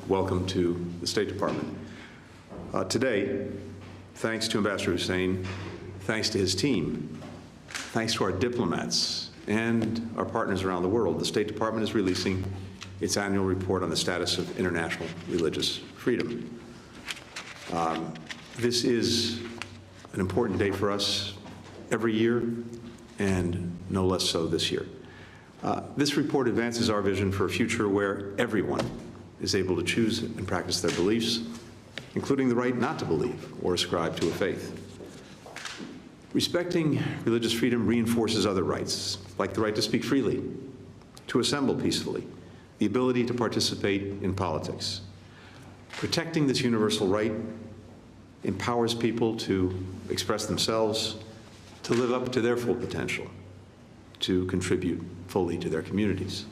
welcome to the State Department. Today, thanks to Ambassador Hussein, thanks to his team, thanks to our diplomats and our partners around the world, the State Department is releasing its annual report on the status of international religious freedom. This is an important day for us every year, and no less so this year. This report advances our vision for a future where everyone is able to choose and practice their beliefs, including the right not to believe or ascribe to a faith. Respecting religious freedom reinforces other rights, like the right to speak freely, to assemble peacefully, the ability to participate in politics. Protecting this universal right empowers people to express themselves, to live up to their full potential, to contribute fully to their communities.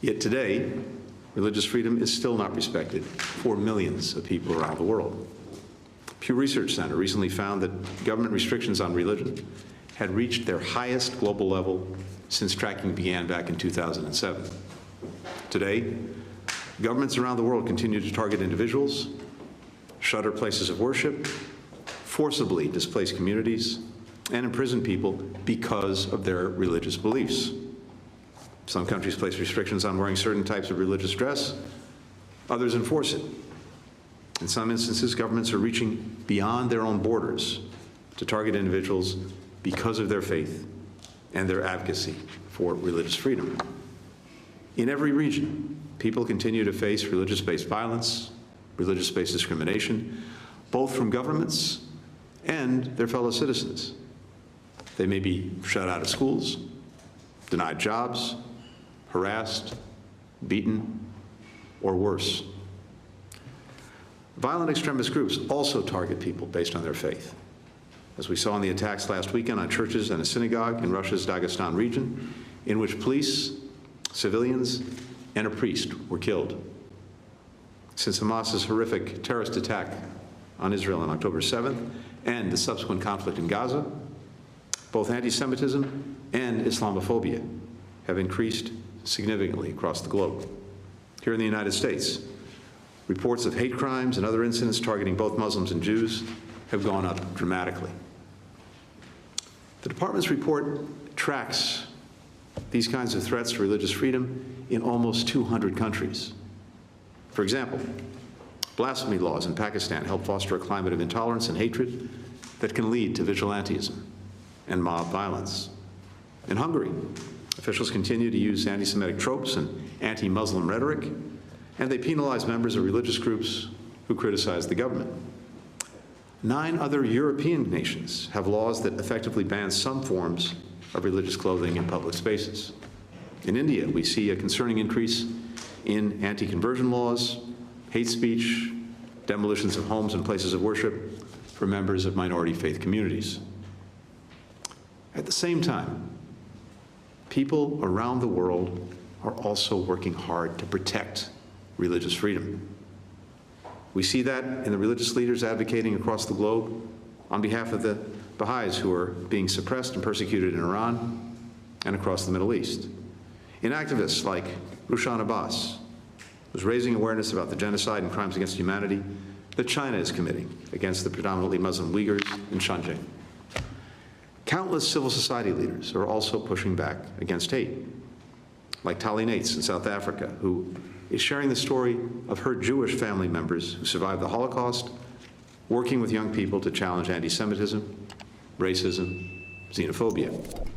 Yet today, religious freedom is still not respected for millions of people around the world. Pew Research Center recently found that government restrictions on religion had reached their highest global level since tracking began back in 2007. Today, governments around the world continue to target individuals, shutter places of worship, forcibly displace communities, and imprison people because of their religious beliefs. Some countries place restrictions on wearing certain types of religious dress. Others enforce it. In some instances, governments are reaching beyond their own borders to target individuals because of their faith and their advocacy for religious freedom. In every region, people continue to face religious-based violence, religious-based discrimination, both from governments and their fellow citizens. They may be shut out of schools, denied jobs, harassed, beaten, or worse. Violent extremist groups also target people based on their faith, as we saw in the attacks last weekend on churches and a synagogue in Russia's Dagestan region, in which police, civilians, and a priest were killed. Since Hamas's horrific terrorist attack on Israel on October 7th and the subsequent conflict in Gaza, both anti-Semitism and Islamophobia have increased significantly across the globe. Here in the United States, reports of hate crimes and other incidents targeting both Muslims and Jews have gone up dramatically. The Department's report tracks these kinds of threats to religious freedom in almost 200 countries. For example, blasphemy laws in Pakistan help foster a climate of intolerance and hatred that can lead to vigilantism and mob violence. In Hungary, officials continue to use anti-Semitic tropes and anti-Muslim rhetoric, and they penalize members of religious groups who criticize the government. 9 other European nations have laws that effectively ban some forms of religious clothing in public spaces. In India, we see a concerning increase in anti-conversion laws, hate speech, demolitions of homes and places of worship for members of minority faith communities. At the same time, people around the world are also working hard to protect religious freedom. We see that in the religious leaders advocating across the globe on behalf of the Baha'is who are being suppressed and persecuted in Iran and across the Middle East. In activists like Rushan Abbas, who's raising awareness about the genocide and crimes against humanity that China is committing against the predominantly Muslim Uyghurs in Xinjiang. Countless civil society leaders are also pushing back against hate, like Tali Nates in South Africa, who is sharing the story of her Jewish family members who survived the Holocaust, working with young people to challenge anti-Semitism, racism, xenophobia.